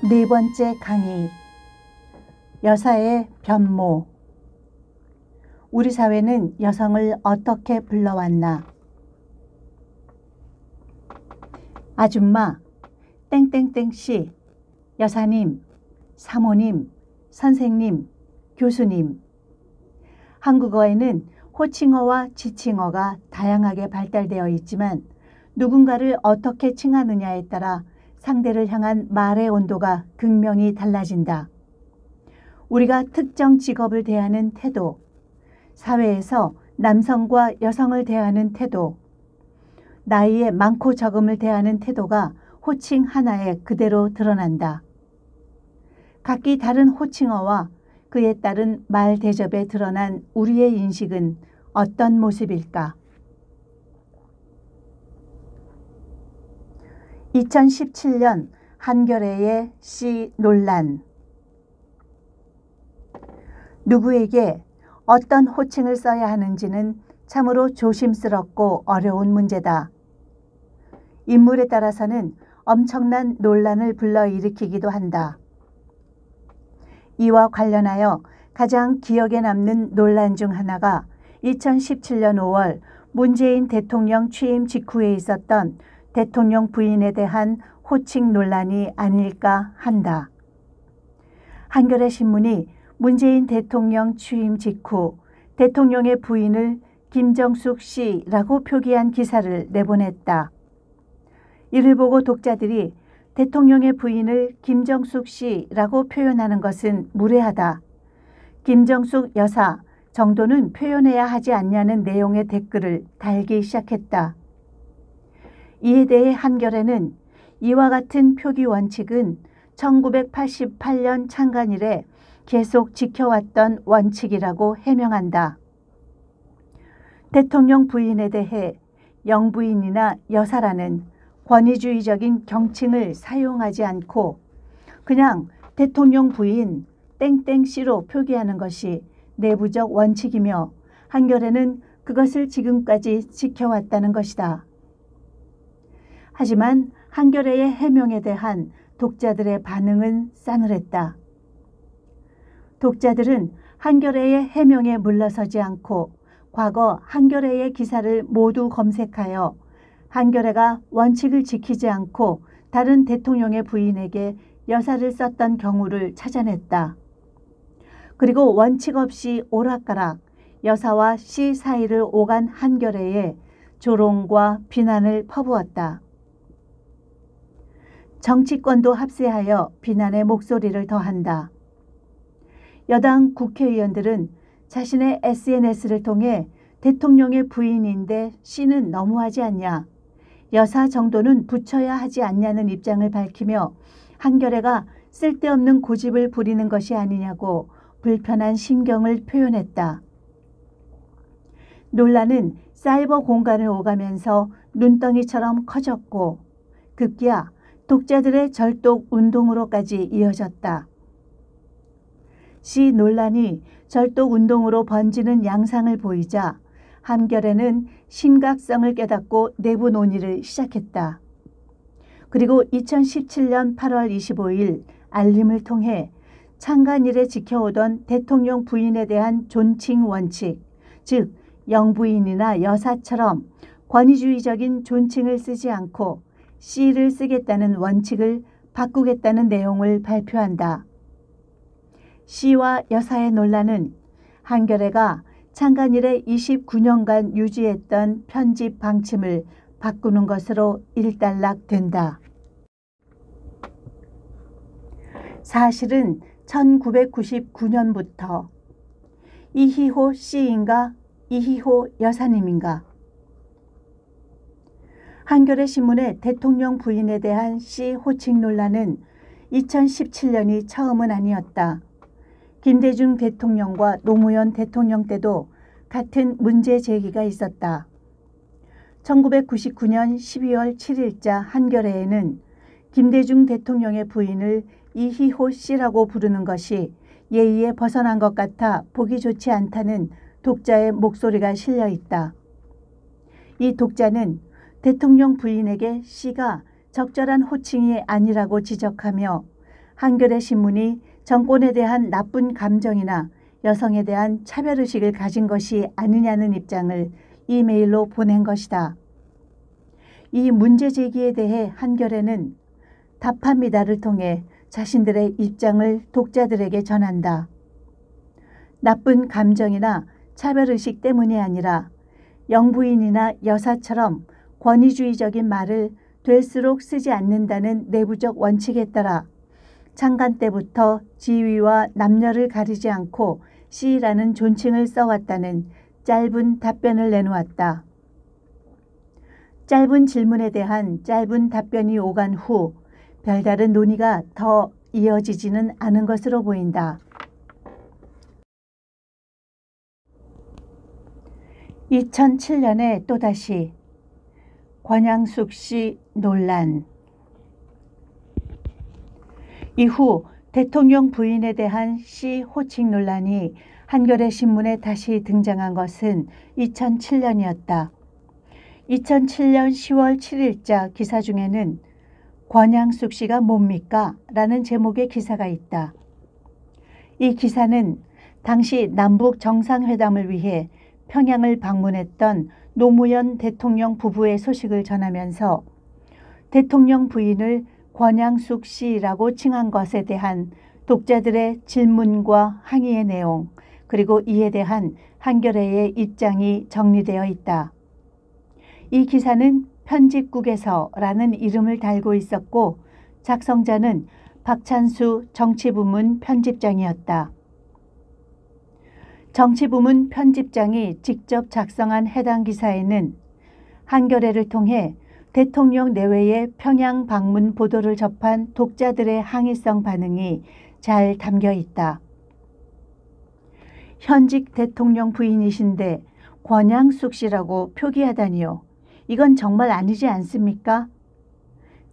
네 번째 강의, 여사의 변모. 우리 사회는 여성을 어떻게 불러왔나? 아줌마, 땡땡땡씨, 여사님, 사모님, 선생님, 교수님. 한국어에는 호칭어와 지칭어가 다양하게 발달되어 있지만 누군가를 어떻게 칭하느냐에 따라 상대를 향한 말의 온도가 극명히 달라진다. 우리가 특정 직업을 대하는 태도, 사회에서 남성과 여성을 대하는 태도, 나이에 많고 적음을 대하는 태도가 호칭 하나에 그대로 드러난다. 각기 다른 호칭어와 그에 따른 말 대접에 드러난 우리의 인식은 어떤 모습일까? 2017년 한겨레의 시 논란. 누구에게 어떤 호칭을 써야 하는지는 참으로 조심스럽고 어려운 문제다. 인물에 따라서는 엄청난 논란을 불러일으키기도 한다. 이와 관련하여 가장 기억에 남는 논란 중 하나가 2017년 5월 문재인 대통령 취임 직후에 있었던 대통령 부인에 대한 호칭 논란이 아닐까 한다. 한겨레 신문이 문재인 대통령 취임 직후 대통령의 부인을 김정숙 씨라고 표기한 기사를 내보냈다. 이를 보고 독자들이 대통령의 부인을 김정숙 씨라고 표현하는 것은 무례하다. 김정숙 여사 정도는 표현해야 하지 않냐는 내용의 댓글을 달기 시작했다. 이에 대해 한겨레는 이와 같은 표기 원칙은 1988년 창간 이래 계속 지켜왔던 원칙이라고 해명한다. 대통령 부인에 대해 영부인이나 여사라는 권위주의적인 경칭을 사용하지 않고 그냥 대통령 부인 땡땡씨로 표기하는 것이 내부적 원칙이며 한겨레는 그것을 지금까지 지켜왔다는 것이다. 하지만 한겨레의 해명에 대한 독자들의 반응은 싸늘했다. 독자들은 한겨레의 해명에 물러서지 않고 과거 한겨레의 기사를 모두 검색하여 한겨레가 원칙을 지키지 않고 다른 대통령의 부인에게 여사를 썼던 경우를 찾아냈다. 그리고 원칙 없이 오락가락 여사와 씨 사이를 오간 한겨레에 조롱과 비난을 퍼부었다. 정치권도 합세하여 비난의 목소리를 더한다. 여당 국회의원들은 자신의 SNS를 통해 대통령의 부인인데 씨는 너무하지 않냐, 여사 정도는 붙여야 하지 않냐는 입장을 밝히며 한겨레가 쓸데없는 고집을 부리는 것이 아니냐고 불편한 심경을 표현했다. 논란은 사이버 공간을 오가면서 눈덩이처럼 커졌고 급기야 독자들의 절독 운동으로까지 이어졌다. 시 논란이 절독 운동으로 번지는 양상을 보이자 한겨레는 심각성을 깨닫고 내부 논의를 시작했다. 그리고 2017년 8월 25일 알림을 통해 창간 이래 지켜오던 대통령 부인에 대한 존칭 원칙, 즉 영부인이나 여사처럼 권위주의적인 존칭을 쓰지 않고 씨를 쓰겠다는 원칙을 바꾸겠다는 내용을 발표한다. 씨와 여사의 논란은 한겨레가 창간 이래 29년간 유지했던 편집 방침을 바꾸는 것으로 일단락된다. 사실은 1999년부터 이희호 씨인가 이희호 여사님인가? 한겨레 신문의 대통령 부인에 대한 씨 호칭 논란은 2017년이 처음은 아니었다. 김대중 대통령과 노무현 대통령 때도 같은 문제 제기가 있었다. 1999년 12월 7일자 한겨레에는 김대중 대통령의 부인을 이희호 씨라고 부르는 것이 예의에 벗어난 것 같아 보기 좋지 않다는 독자의 목소리가 실려 있다. 이 독자는 대통령 부인에게 씨가 적절한 호칭이 아니라고 지적하며 한겨레 신문이 정권에 대한 나쁜 감정이나 여성에 대한 차별의식을 가진 것이 아니냐는 입장을 이메일로 보낸 것이다. 이 문제 제기에 대해 한겨레는 답합니다를 통해 자신들의 입장을 독자들에게 전한다. 나쁜 감정이나 차별의식 때문이 아니라 영부인이나 여사처럼 권위주의적인 말을 될수록 쓰지 않는다는 내부적 원칙에 따라 창간 때부터 지위와 남녀를 가리지 않고 씨라는 존칭을 써왔다는 짧은 답변을 내놓았다. 짧은 질문에 대한 짧은 답변이 오간 후 별다른 논의가 더 이어지지는 않은 것으로 보인다. 2007년에 또다시 권양숙 씨 논란. 이후 대통령 부인에 대한 씨 호칭 논란이 한겨레 신문에 다시 등장한 것은 2007년이었다. 2007년 10월 7일자 기사 중에는 권양숙 씨가 뭡니까? 라는 제목의 기사가 있다. 이 기사는 당시 남북 정상회담을 위해 평양을 방문했던 노무현 대통령 부부의 소식을 전하면서 대통령 부인을 권양숙 씨라고 칭한 것에 대한 독자들의 질문과 항의의 내용, 그리고 이에 대한 한겨레의 입장이 정리되어 있다. 이 기사는 편집국에서라는 이름을 달고 있었고 작성자는 박찬수 정치부문 편집장이었다. 정치부문 편집장이 직접 작성한 해당 기사에는 한겨레를 통해 대통령 내외의 평양 방문 보도를 접한 독자들의 항의성 반응이 잘 담겨 있다. 현직 대통령 부인이신데 권양숙 씨라고 표기하다니요. 이건 정말 아니지 않습니까?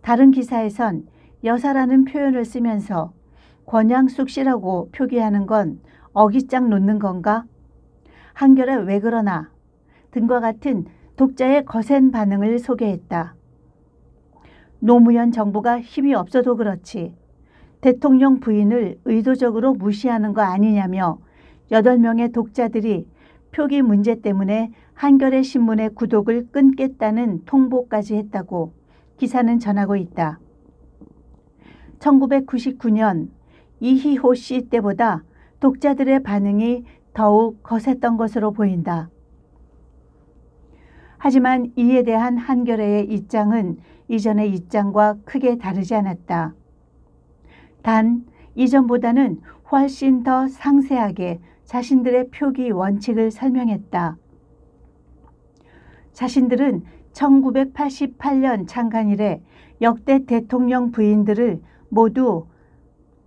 다른 기사에선 여사라는 표현을 쓰면서 권양숙 씨라고 표기하는 건 어깃장 놓는 건가? 한겨레 왜 그러나? 등과 같은 독자의 거센 반응을 소개했다. 노무현 정부가 힘이 없어도 그렇지 대통령 부인을 의도적으로 무시하는 거 아니냐며 8명의 독자들이 표기 문제 때문에 한겨레 신문의 구독을 끊겠다는 통보까지 했다고 기사는 전하고 있다. 1999년 이희호 씨 때보다 독자들의 반응이 더욱 거셌던 것으로 보인다. 하지만 이에 대한 한겨레의 입장은 이전의 입장과 크게 다르지 않았다. 단 이전보다는 훨씬 더 상세하게 자신들의 표기 원칙을 설명했다. 자신들은 1988년 창간 이래 역대 대통령 부인들을 모두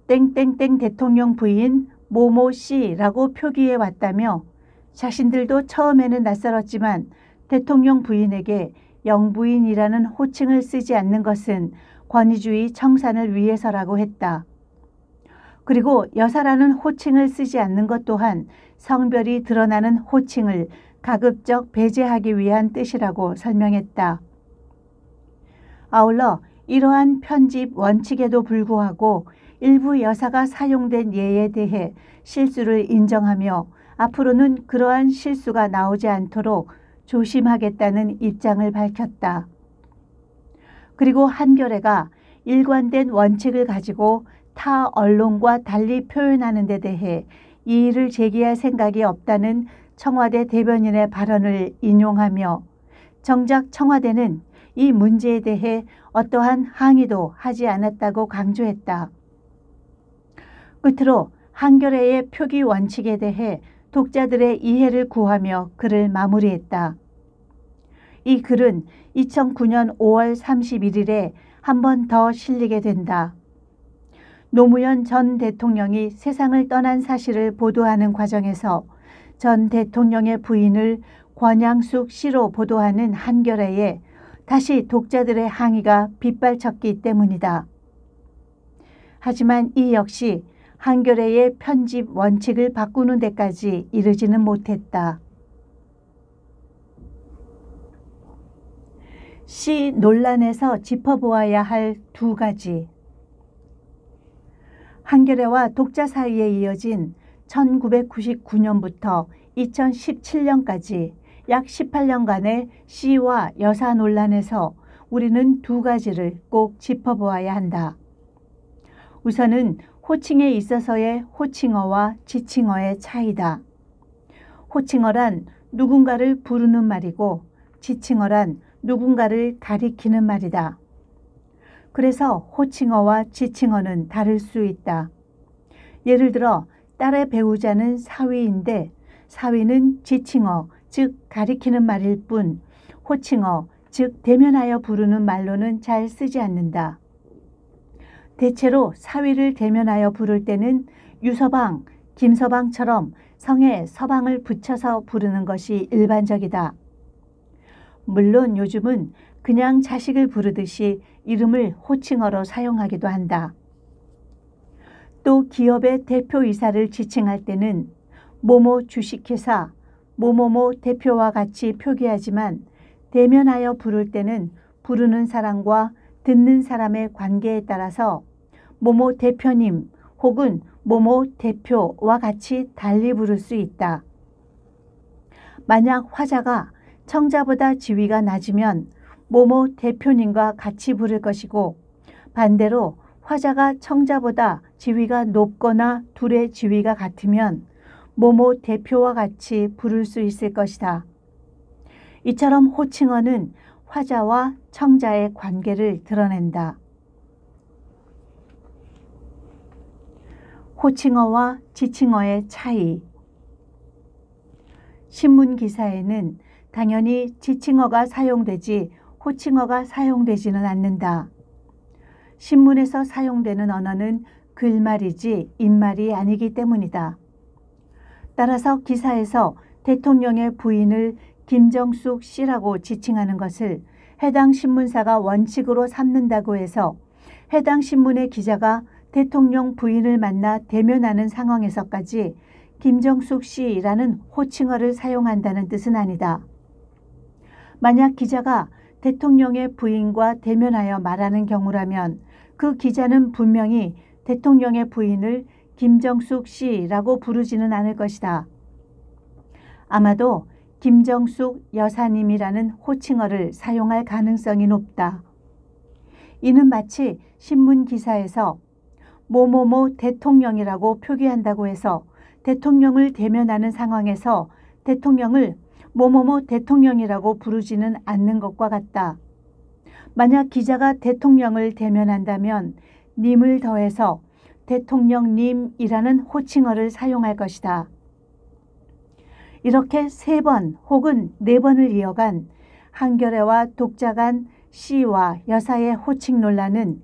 땡땡땡 대통령 부인 모모 씨라고 표기해 왔다며 자신들도 처음에는 낯설었지만 대통령 부인에게 영부인이라는 호칭을 쓰지 않는 것은 권위주의 청산을 위해서라고 했다. 그리고 여사라는 호칭을 쓰지 않는 것 또한 성별이 드러나는 호칭을 가급적 배제하기 위한 뜻이라고 설명했다. 아울러 이러한 편집 원칙에도 불구하고 일부 여사가 사용된 예에 대해 실수를 인정하며 앞으로는 그러한 실수가 나오지 않도록 조심하겠다는 입장을 밝혔다. 그리고 한겨레가 일관된 원칙을 가지고 타 언론과 달리 표현하는 데 대해 이의를 제기할 생각이 없다는 청와대 대변인의 발언을 인용하며 정작 청와대는 이 문제에 대해 어떠한 항의도 하지 않았다고 강조했다. 끝으로 한겨레의 표기 원칙에 대해 독자들의 이해를 구하며 글을 마무리했다. 이 글은 2009년 5월 31일에 한 번 더 실리게 된다. 노무현 전 대통령이 세상을 떠난 사실을 보도하는 과정에서 전 대통령의 부인을 권양숙 씨로 보도하는 한겨레에 다시 독자들의 항의가 빗발쳤기 때문이다. 하지만 이 역시 한겨레의 편집 원칙을 바꾸는 데까지 이르지는 못했다. 시 논란에서 짚어보아야 할 두 가지. 한겨레와 독자 사이에 이어진 1999년부터 2017년까지 약 18년간의 시와 여사 논란에서 우리는 두 가지를 꼭 짚어보아야 한다. 우선은 호칭에 있어서의 호칭어와 지칭어의 차이다. 호칭어란 누군가를 부르는 말이고 지칭어란 누군가를 가리키는 말이다. 그래서 호칭어와 지칭어는 다를 수 있다. 예를 들어 딸의 배우자는 사위인데 사위는 지칭어, 즉 가리키는 말일 뿐 호칭어, 즉 대면하여 부르는 말로는 잘 쓰지 않는다. 대체로 사위를 대면하여 부를 때는 유서방, 김서방처럼 성에 서방을 붙여서 부르는 것이 일반적이다. 물론 요즘은 그냥 자식을 부르듯이 이름을 호칭어로 사용하기도 한다. 또 기업의 대표이사를 지칭할 때는 모모 주식회사, 모모모 대표와 같이 표기하지만 대면하여 부를 때는 부르는 사람과 듣는 사람의 관계에 따라서 모모 대표님 혹은 모모 대표와 같이 달리 부를 수 있다. 만약 화자가 청자보다 지위가 낮으면 모모 대표님과 같이 부를 것이고 반대로 화자가 청자보다 지위가 높거나 둘의 지위가 같으면 모모 대표와 같이 부를 수 있을 것이다. 이처럼 호칭어는 화자와 청자의 관계를 드러낸다. 호칭어와 지칭어의 차이. 신문 기사에는 당연히 지칭어가 사용되지 호칭어가 사용되지는 않는다. 신문에서 사용되는 언어는 글말이지 입말이 아니기 때문이다. 따라서 기사에서 대통령의 부인을 김정숙 씨라고 지칭하는 것을 해당 신문사가 원칙으로 삼는다고 해서 해당 신문의 기자가 대통령 부인을 만나 대면하는 상황에서까지 김정숙 씨라는 호칭어를 사용한다는 뜻은 아니다. 만약 기자가 대통령의 부인과 대면하여 말하는 경우라면 그 기자는 분명히 대통령의 부인을 김정숙 씨라고 부르지는 않을 것이다. 아마도 김정숙 여사님이라는 호칭어를 사용할 가능성이 높다. 이는 마치 신문 기사에서 모모모 대통령이라고 표기한다고 해서 대통령을 대면하는 상황에서 대통령을 모모모 대통령이라고 부르지는 않는 것과 같다. 만약 기자가 대통령을 대면한다면 님을 더해서 대통령님이라는 호칭어를 사용할 것이다. 이렇게 3번 혹은 4번을 이어간 한겨레와 독자 간 시와 여사의 호칭 논란은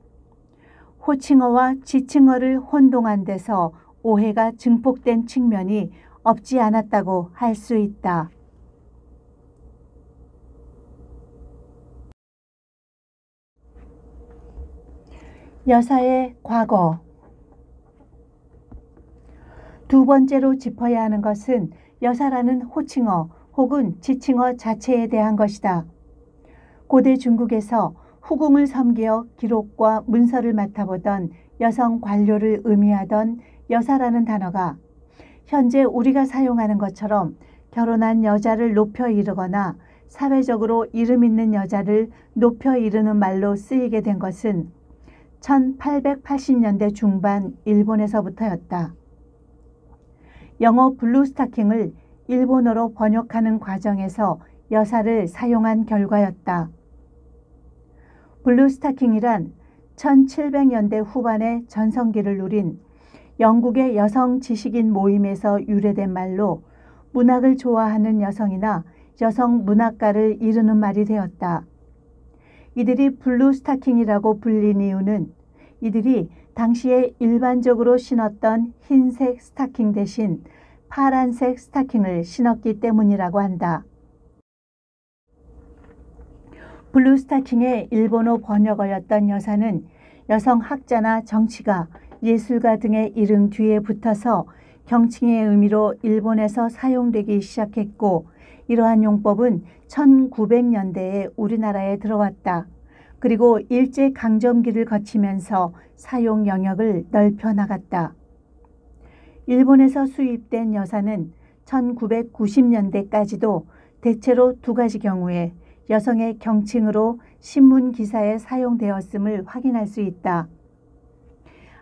호칭어와 지칭어를 혼동한 데서 오해가 증폭된 측면이 없지 않았다고 할 수 있다. 여사의 과거. 두 번째로 짚어야 하는 것은 여사라는 호칭어 혹은 지칭어 자체에 대한 것이다. 고대 중국에서 후궁을 섬기어 기록과 문서를 맡아보던 여성 관료를 의미하던 여사라는 단어가 현재 우리가 사용하는 것처럼 결혼한 여자를 높여 이르거나 사회적으로 이름 있는 여자를 높여 이르는 말로 쓰이게 된 것은 1880년대 중반 일본에서부터였다. 영어 블루스타킹을 일본어로 번역하는 과정에서 여사를 사용한 결과였다. 블루스타킹이란 1700년대 후반에 전성기를 누린 영국의 여성 지식인 모임에서 유래된 말로 문학을 좋아하는 여성이나 여성 문학가를 이르는 말이 되었다. 이들이 블루스타킹이라고 불린 이유는 이들이 당시에 일반적으로 신었던 흰색 스타킹 대신 파란색 스타킹을 신었기 때문이라고 한다. 블루스타킹의 일본어 번역어였던 여사는 여성 학자나 정치가, 예술가 등의 이름 뒤에 붙어서 경칭의 의미로 일본에서 사용되기 시작했고 이러한 용법은 1900년대에 우리나라에 들어왔다. 그리고 일제강점기를 거치면서 사용 영역을 넓혀 나갔다. 일본에서 수입된 여사는 1990년대까지도 대체로 두 가지 경우에 여성의 경칭으로 신문 기사에 사용되었음을 확인할 수 있다.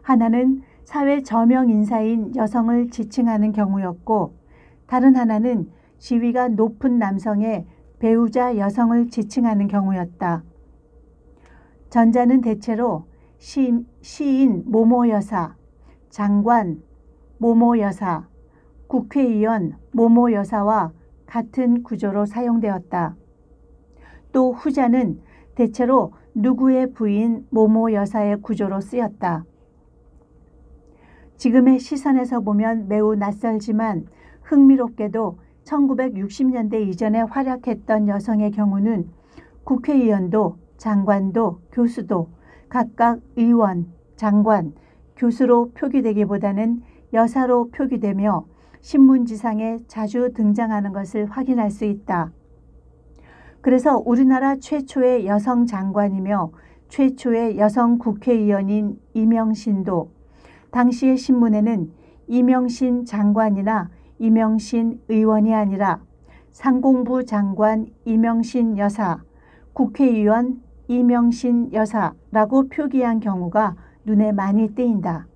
하나는 사회 저명 인사인 여성을 지칭하는 경우였고, 다른 하나는 지위가 높은 남성의 배우자 여성을 지칭하는 경우였다. 전자는 대체로 시인 모모 여사, 장관 모모 여사, 국회의원 모모 여사와 같은 구조로 사용되었다. 또 후자는 대체로 누구의 부인 모모 여사의 구조로 쓰였다. 지금의 시선에서 보면 매우 낯설지만 흥미롭게도 1960년대 이전에 활약했던 여성의 경우는 국회의원도 장관도 교수도 각각 의원, 장관, 교수로 표기되기보다는 여사로 표기되며 신문지상에 자주 등장하는 것을 확인할 수 있다. 그래서 우리나라 최초의 여성 장관이며 최초의 여성 국회의원인 이명신도 당시의 신문에는 이명신 장관이나 이명신 의원이 아니라 상공부 장관 이명신 여사, 국회의원 이명신 여사라고 표기한 경우가 눈에 많이 띄인다.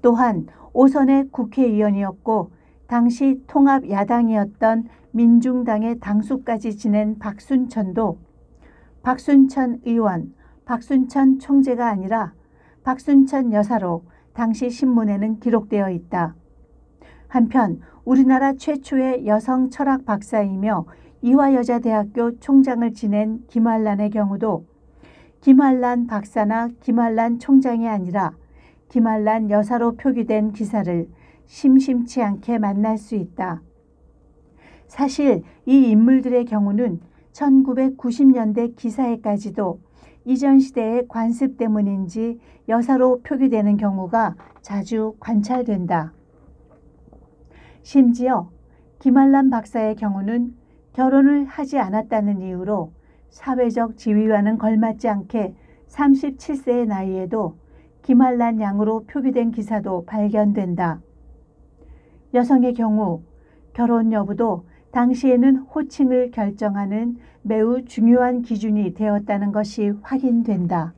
또한 5선의 국회의원이었고 당시 통합야당이었던 민중당의 당수까지 지낸 박순천도 박순천 의원, 박순천 총재가 아니라 박순천 여사로 당시 신문에는 기록되어 있다. 한편 우리나라 최초의 여성 철학 박사이며 이화여자대학교 총장을 지낸 김환란의 경우도 김환란 박사나 김환란 총장이 아니라 김환란 여사로 표기된 기사를 심심치 않게 만날 수 있다. 사실 이 인물들의 경우는 1990년대 기사에까지도 이전 시대의 관습 때문인지 여사로 표기되는 경우가 자주 관찰된다. 심지어 김환란 박사의 경우는 결혼을 하지 않았다는 이유로 사회적 지위와는 걸맞지 않게 37세의 나이에도 김환란 양으로 표기된 기사도 발견된다. 여성의 경우 결혼 여부도 당시에는 호칭을 결정하는 매우 중요한 기준이 되었다는 것이 확인된다.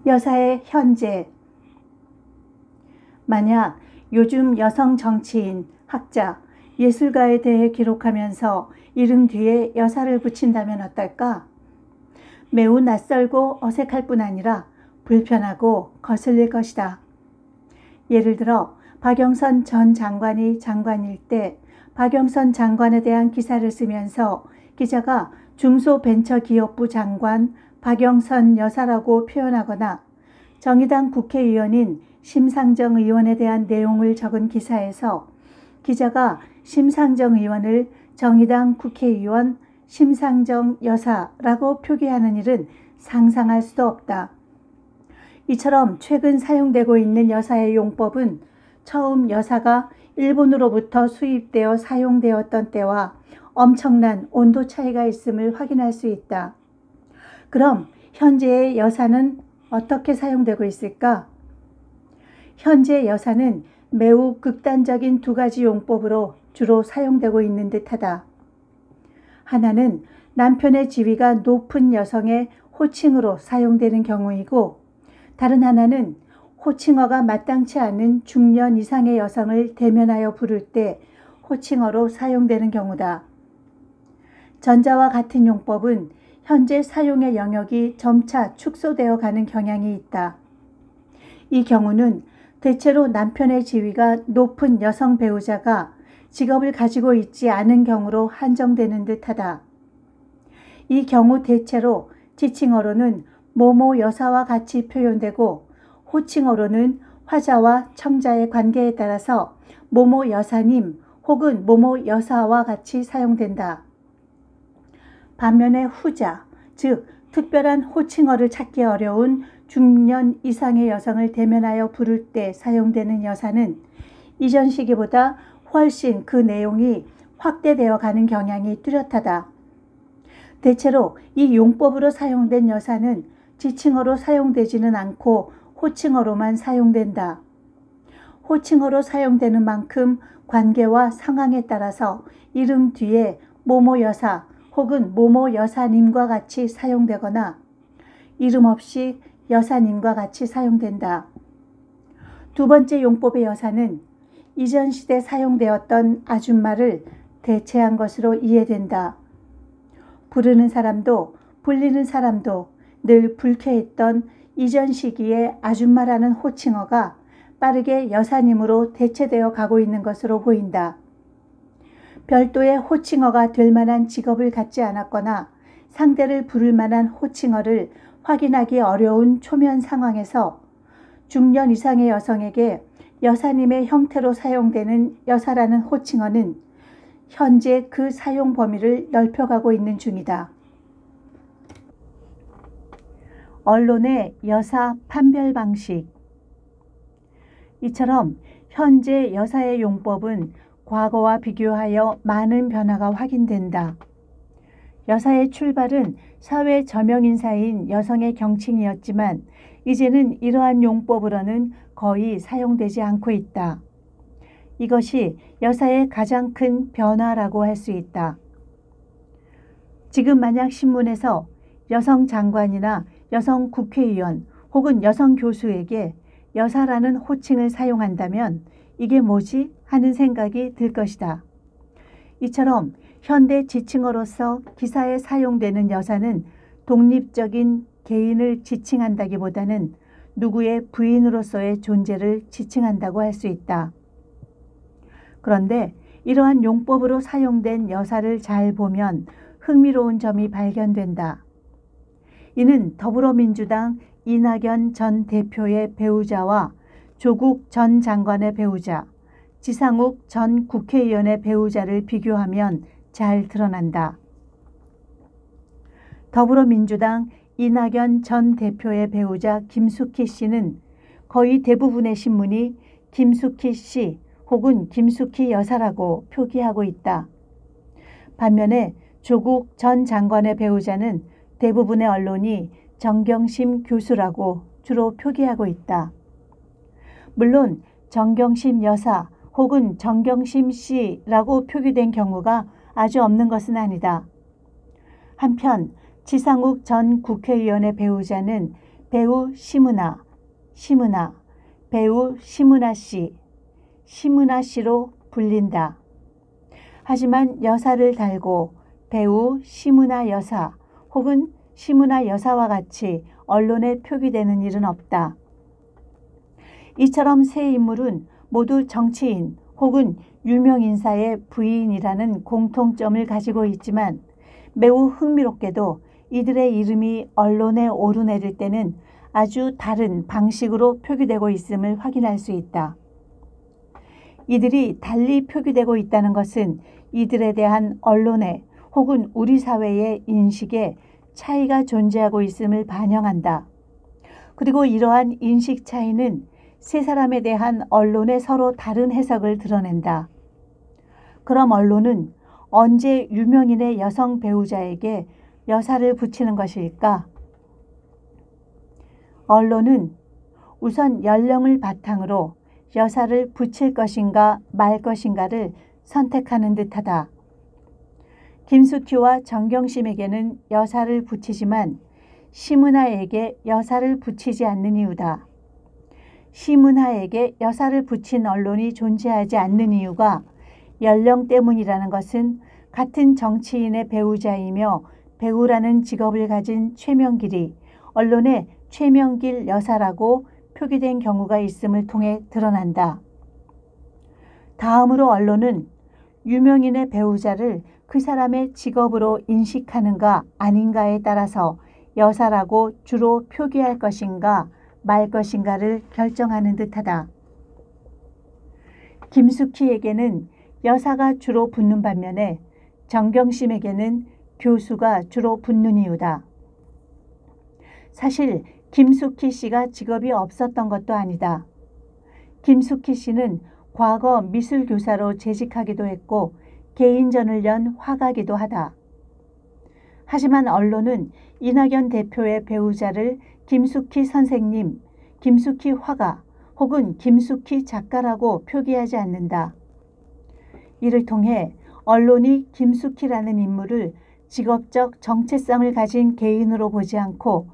여사의 현재. 만약 요즘 여성 정치인, 학자, 예술가에 대해 기록하면서 이름 뒤에 여사를 붙인다면 어떨까? 매우 낯설고 어색할 뿐 아니라 불편하고 거슬릴 것이다. 예를 들어 박영선 전 장관이 장관일 때 박영선 장관에 대한 기사를 쓰면서 기자가 중소벤처기업부 장관 박영선 여사라고 표현하거나 정의당 국회의원인 심상정 의원에 대한 내용을 적은 기사에서 기자가 심상정 의원을 정의당 국회의원 심상정 여사라고 표기하는 일은 상상할 수도 없다. 이처럼 최근 사용되고 있는 여사의 용법은 처음 여사가 일본으로부터 수입되어 사용되었던 때와 엄청난 온도 차이가 있음을 확인할 수 있다. 그럼 현재의 여사는 어떻게 사용되고 있을까? 현재 여사는 매우 극단적인 두 가지 용법으로 주로 사용되고 있는 듯하다. 하나는 남편의 지위가 높은 여성의 호칭으로 사용되는 경우이고, 다른 하나는 호칭어가 마땅치 않은 중년 이상의 여성을 대면하여 부를 때 호칭어로 사용되는 경우다. 전자와 같은 용법은 현재 사용의 영역이 점차 축소되어 가는 경향이 있다. 이 경우는 대체로 남편의 지위가 높은 여성 배우자가 직업을 가지고 있지 않은 경우로 한정되는 듯하다. 이 경우 대체로 지칭어로는 모모 여사와 같이 표현되고 호칭어로는 화자와 청자의 관계에 따라서 모모 여사님 혹은 모모 여사와 같이 사용된다. 반면에 후자, 즉 특별한 호칭어를 찾기 어려운 중년 이상의 여성을 대면하여 부를 때 사용되는 여사는 이전 시기보다 훨씬 그 내용이 확대되어 가는 경향이 뚜렷하다. 대체로 이 용법으로 사용된 여사는 지칭어로 사용되지는 않고 호칭어로만 사용된다. 호칭어로 사용되는 만큼 관계와 상황에 따라서 이름 뒤에 모모 여사 혹은 모모 여사님과 같이 사용되거나 이름 없이 여사님과 같이 사용된다. 두 번째 용법의 여사는 이전 시대 사용되었던 아줌마를 대체한 것으로 이해된다. 부르는 사람도 불리는 사람도 늘 불쾌했던 이전 시기의 아줌마라는 호칭어가 빠르게 여사님으로 대체되어 가고 있는 것으로 보인다. 별도의 호칭어가 될 만한 직업을 갖지 않았거나 상대를 부를 만한 호칭어를 확인하기 어려운 초면 상황에서 중년 이상의 여성에게 여사님의 형태로 사용되는 여사라는 호칭어는 현재 그 사용 범위를 넓혀가고 있는 중이다. 언론의 여사 판별 방식. 이처럼 현재 여사의 용법은 과거와 비교하여 많은 변화가 확인된다. 여사의 출발은 사회 저명인사인 여성의 경칭이었지만 이제는 이러한 용법으로는 거의 사용되지 않고 있다. 이것이 여사의 가장 큰 변화라고 할 수 있다. 지금 만약 신문에서 여성 장관이나 여성 국회의원 혹은 여성 교수에게 여사라는 호칭을 사용한다면 이게 뭐지? 하는 생각이 들 것이다. 이처럼 현대 지칭어로서 기사에 사용되는 여사는 독립적인 개인을 지칭한다기보다는 누구의 부인으로서의 존재를 지칭한다고 할 수 있다. 그런데 이러한 용법으로 사용된 여사를 잘 보면 흥미로운 점이 발견된다. 이는 더불어민주당 이낙연 전 대표의 배우자와 조국 전 장관의 배우자, 지상욱 전 국회의원의 배우자를 비교하면 잘 드러난다. 더불어민주당 이낙연 전 대표의 배우자 김숙희 씨는 거의 대부분의 신문이 김숙희 씨 혹은 김숙희 여사라고 표기하고 있다. 반면에 조국 전 장관의 배우자는 대부분의 언론이 정경심 교수라고 주로 표기하고 있다. 물론 정경심 여사 혹은 정경심 씨라고 표기된 경우가 아주 없는 것은 아니다. 한편 지상욱 전 국회의원의 배우자는 배우 심은하, 배우 심은하 씨, 심은하 씨로 불린다. 하지만 여사를 달고 배우 심은하 여사 혹은 심은하 여사와 같이 언론에 표기되는 일은 없다. 이처럼 세 인물은 모두 정치인 혹은 유명인사의 부인이라는 공통점을 가지고 있지만 매우 흥미롭게도 이들의 이름이 언론에 오르내릴 때는 아주 다른 방식으로 표기되고 있음을 확인할 수 있다. 이들이 달리 표기되고 있다는 것은 이들에 대한 언론의 혹은 우리 사회의 인식에 차이가 존재하고 있음을 반영한다. 그리고 이러한 인식 차이는 세 사람에 대한 언론의 서로 다른 해석을 드러낸다. 그럼 언론은 언제 유명인의 여성 배우자에게 여사를 붙이는 것일까? 언론은 우선 연령을 바탕으로 여사를 붙일 것인가 말 것인가를 선택하는 듯하다. 김숙희와 정경심에게는 여사를 붙이지만 심은하에게 여사를 붙이지 않는 이유다. 심은하에게 여사를 붙인 언론이 존재하지 않는 이유가 연령 때문이라는 것은 같은 정치인의 배우자이며 배우라는 직업을 가진 최명길이 언론에 최명길 여사라고 표기된 경우가 있음을 통해 드러난다. 다음으로 언론은 유명인의 배우자를 그 사람의 직업으로 인식하는가 아닌가에 따라서 여사라고 주로 표기할 것인가 말 것인가를 결정하는 듯하다. 김숙희에게는 여사가 주로 붙는 반면에 정경심에게는 교수가 주로 붙는 이유다. 사실 김숙희 씨가 직업이 없었던 것도 아니다. 김숙희 씨는 과거 미술교사로 재직하기도 했고 개인전을 연 화가기도 하다. 하지만 언론은 이낙연 대표의 배우자를 김숙희 선생님, 김숙희 화가 혹은 김숙희 작가라고 표기하지 않는다. 이를 통해 언론이 김숙희라는 인물을 직업적 정체성을 가진 개인으로 보지 않고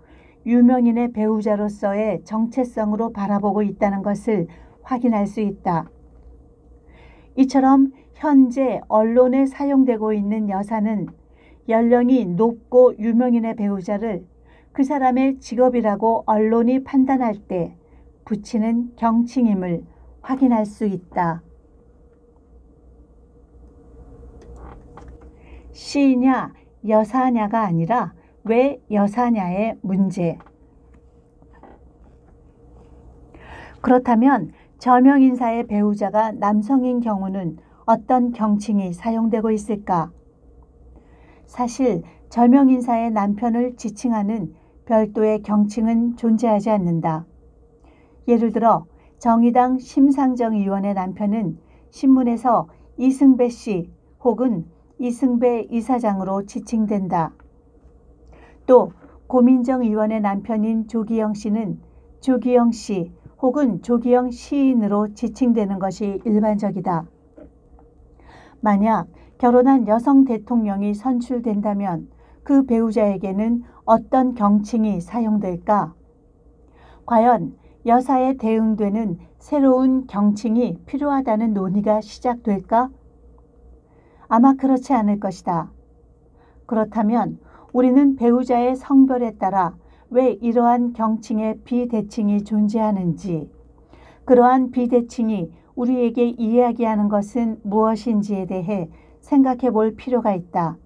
유명인의 배우자로서의 정체성으로 바라보고 있다는 것을 확인할 수 있다. 이처럼 현재 언론에 사용되고 있는 여사는 연령이 높고 유명인의 배우자를 그 사람의 직업이라고 언론이 판단할 때 붙이는 경칭임을 확인할 수 있다. 시냐 여사냐가 아니라 왜 여사냐의 문제. 그렇다면 저명인사의 배우자가 남성인 경우는 어떤 경칭이 사용되고 있을까? 사실 저명인사의 남편을 지칭하는 별도의 경칭은 존재하지 않는다. 예를 들어 정의당 심상정 의원의 남편은 신문에서 이승배 씨 혹은 이승배 이사장으로 지칭된다. 또 고민정 의원의 남편인 조기영 씨는 조기영 씨 혹은 조기영 시인으로 지칭되는 것이 일반적이다. 만약 결혼한 여성 대통령이 선출된다면 그 배우자에게는 어떤 경칭이 사용될까? 과연 여사에 대응되는 새로운 경칭이 필요하다는 논의가 시작될까? 아마 그렇지 않을 것이다. 그렇다면 우리는 배우자의 성별에 따라 왜 이러한 경칭의 비대칭이 존재하는지, 그러한 비대칭이 우리에게 이야기하는 것은 무엇인지에 대해 생각해 볼 필요가 있다.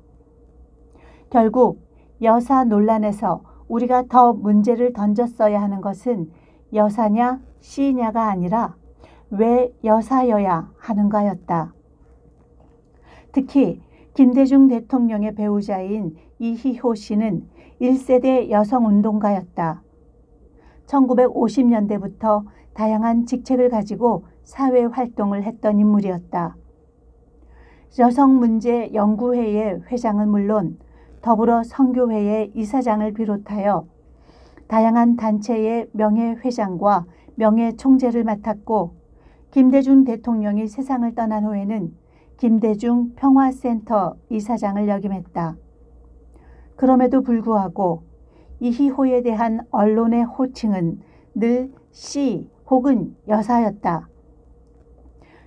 결국 여사 논란에서 우리가 더 문제를 던졌어야 하는 것은 여사냐 시냐가 아니라 왜 여사여야 하는가였다. 특히 김대중 대통령의 배우자인 이희호 씨는 1세대 여성운동가였다. 1950년대부터 다양한 직책을 가지고 사회활동을 했던 인물이었다. 여성문제연구회의 회장은 물론 더불어 선교회의 이사장을 비롯하여 다양한 단체의 명예회장과 명예총재를 맡았고 김대중 대통령이 세상을 떠난 후에는 김대중 평화센터 이사장을 역임했다. 그럼에도 불구하고 이희호에 대한 언론의 호칭은 늘 씨 혹은 여사였다.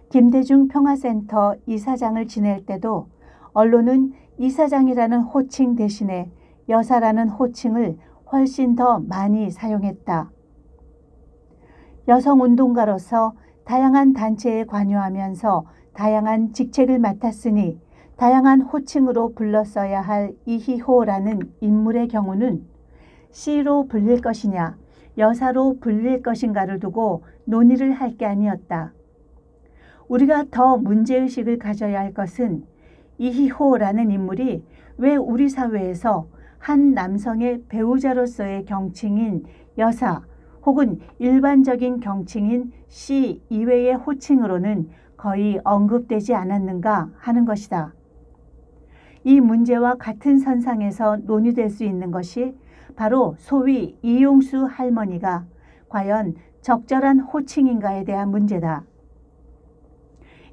김대중 평화센터 이사장을 지낼 때도 언론은 이사장이라는 호칭 대신에 여사라는 호칭을 훨씬 더 많이 사용했다. 여성운동가로서 다양한 단체에 관여하면서 다양한 직책을 맡았으니 다양한 호칭으로 불렀어야 할 이희호라는 인물의 경우는 씨로 불릴 것이냐 여사로 불릴 것인가를 두고 논의를 할 게 아니었다. 우리가 더 문제의식을 가져야 할 것은 이희호라는 인물이 왜 우리 사회에서 한 남성의 배우자로서의 경칭인 여사 혹은 일반적인 경칭인 씨 이외의 호칭으로는 거의 언급되지 않았는가 하는 것이다. 이 문제와 같은 선상에서 논의될 수 있는 것이 바로 소위 이용수 할머니가 과연 적절한 호칭인가에 대한 문제다.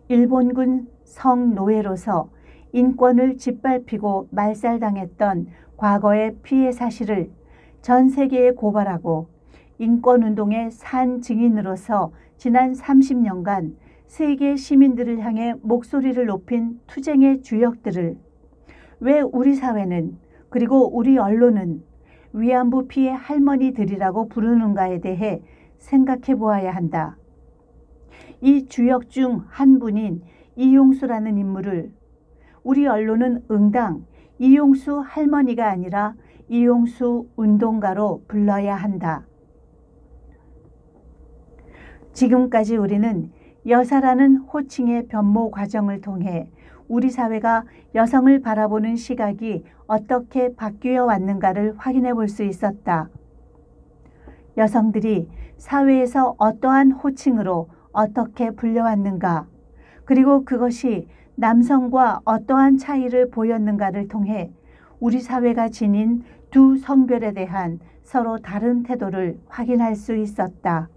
일본군 성노예로서 인권을 짓밟히고 말살당했던 과거의 피해 사실을 전 세계에 고발하고 인권운동의 산 증인으로서 지난 30년간 세계 시민들을 향해 목소리를 높인 투쟁의 주역들을 왜 우리 사회는 그리고 우리 언론은 위안부 피해 할머니들이라고 부르는가에 대해 생각해 보아야 한다. 이 주역 중 한 분인 이용수라는 인물을 우리 언론은 응당 이용수 할머니가 아니라 이용수 운동가로 불러야 한다. 지금까지 우리는 여사라는 호칭의 변모 과정을 통해 우리 사회가 여성을 바라보는 시각이 어떻게 바뀌어 왔는가를 확인해 볼 수 있었다. 여성들이 사회에서 어떠한 호칭으로 어떻게 불려왔는가, 그리고 그것이 남성과 어떠한 차이를 보였는가를 통해 우리 사회가 지닌 두 성별에 대한 서로 다른 태도를 확인할 수 있었다.